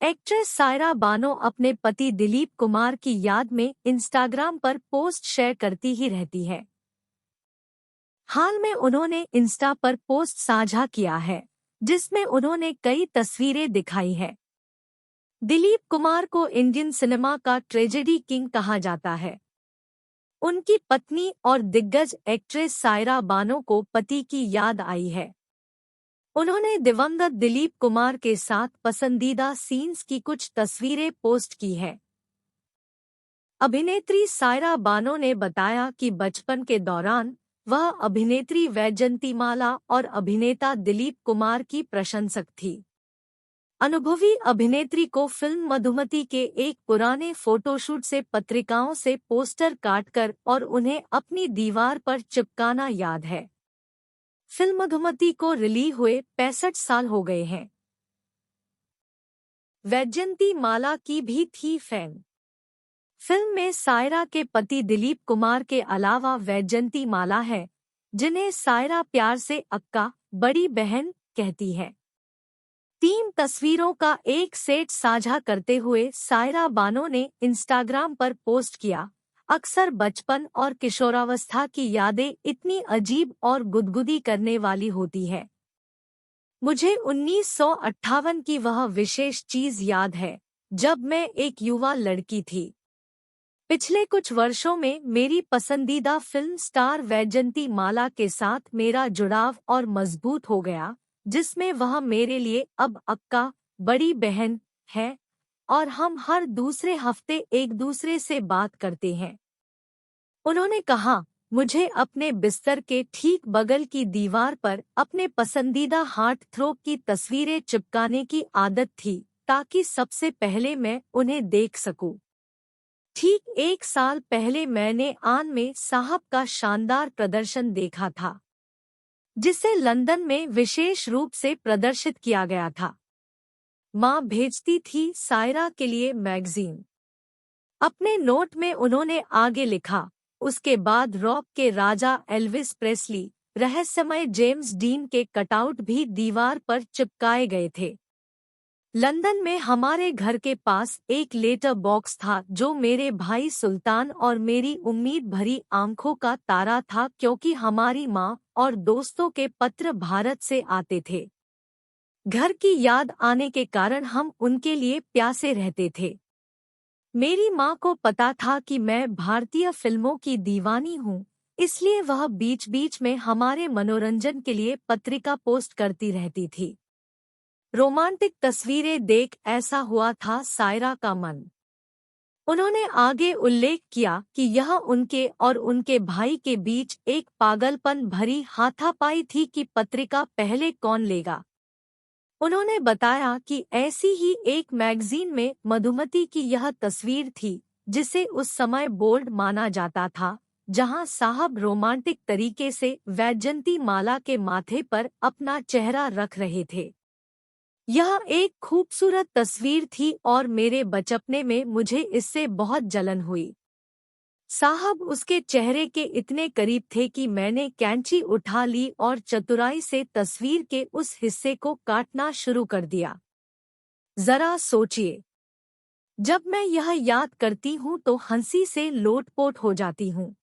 Actress Saira Bano अपने पति दिलीप कुमार की याद में इंस्टाग्राम पर पोस्ट शेयर करती ही रहती है। हाल में उन्होंने इंस्टा पर पोस्ट साझा किया है, जिसमें उन्होंने कई तस्वीरें दिखाई है। दिलीप कुमार को इंडियन सिनेमा का ट्रेजेडी किंग कहा जाता है। उनकी पत्नी और दिग्गज एक्ट्रेस सायरा बानो को पति की याद आई है। उन्होंने दिवंगत दिलीप कुमार के साथ पसंदीदा सीन्स की कुछ तस्वीरें पोस्ट की है। अभिनेत्री सायरा बानो ने बताया कि बचपन के दौरान वह अभिनेत्री वैजयंतीमाला और अभिनेता दिलीप कुमार की प्रशंसक थी। अनुभवी अभिनेत्री को फिल्म मधुमती के एक पुराने फोटोशूट से पत्रिकाओं से पोस्टर काटकर और उन्हें अपनी दीवार पर चिपकाना याद है। फिल्म मधुमती को रिलीज हुए 65 साल हो गए हैं। वैजयंतीमाला की भी थी फैन। फिल्म में सायरा के पति दिलीप कुमार के अलावा वैजयंतीमाला है, जिन्हें सायरा प्यार से अक्का, बड़ी बहन कहती है। 3 तस्वीरों का एक सेट साझा करते हुए सायरा बानो ने इंस्टाग्राम पर पोस्ट किया। अक्सर बचपन और किशोरावस्था की यादें इतनी अजीब और गुदगुदी करने वाली होती है। मुझे 1958 की वह विशेष चीज याद है, जब मैं एक युवा लड़की थी। पिछले कुछ वर्षों में मेरी पसंदीदा फिल्म स्टार वैजयंतीमाला के साथ मेरा जुड़ाव और मजबूत हो गया, जिसमें वह मेरे लिए अब अक्का, बड़ी बहन है और हम हर दूसरे हफ्ते एक दूसरे से बात करते हैं। उन्होंने कहा, मुझे अपने बिस्तर के ठीक बगल की दीवार पर अपने पसंदीदा हार्ट थ्रोब की तस्वीरें चिपकाने की आदत थी, ताकि सबसे पहले मैं उन्हें देख सकूं। ठीक 1 साल पहले मैंने आन में साहब का शानदार प्रदर्शन देखा था, जिसे लंदन में विशेष रूप से प्रदर्शित किया गया था। माँ भेजती थी सायरा के लिए मैगजीन। अपने नोट में उन्होंने आगे लिखा, उसके बाद रॉक के राजा एल्विस प्रेस्ली, रहस्यमय जेम्स डीन के कटआउट भी दीवार पर चिपकाए गए थे। लंदन में हमारे घर के पास एक लेटर बॉक्स था, जो मेरे भाई सुल्तान और मेरी उम्मीद भरी आंखों का तारा था, क्योंकि हमारी माँ और दोस्तों के पत्र भारत से आते थे। घर की याद आने के कारण हम उनके लिए प्यासे रहते थे। मेरी माँ को पता था कि मैं भारतीय फिल्मों की दीवानी हूँ, इसलिए वह बीच बीच में हमारे मनोरंजन के लिए पत्रिका पोस्ट करती रहती थी। रोमांटिक तस्वीरें देख ऐसा हुआ था सायरा का मन। उन्होंने आगे उल्लेख किया कि यह उनके और उनके भाई के बीच एक पागलपन भरी हाथापाई थी कि पत्रिका पहले कौन लेगा। उन्होंने बताया कि ऐसी ही एक मैगजीन में मधुमती की यह तस्वीर थी, जिसे उस समय बोल्ड माना जाता था, जहां साहब रोमांटिक तरीके से वैजयंतीमाला के माथे पर अपना चेहरा रख रहे थे। यह एक खूबसूरत तस्वीर थी और मेरे बचपने में मुझे इससे बहुत जलन हुई। साहब उसके चेहरे के इतने करीब थे कि मैंने कैंची उठा ली और चतुराई से तस्वीर के उस हिस्से को काटना शुरू कर दिया। जरा सोचिए, जब मैं यह याद करती हूँ तो हंसी से लोटपोट हो जाती हूँ।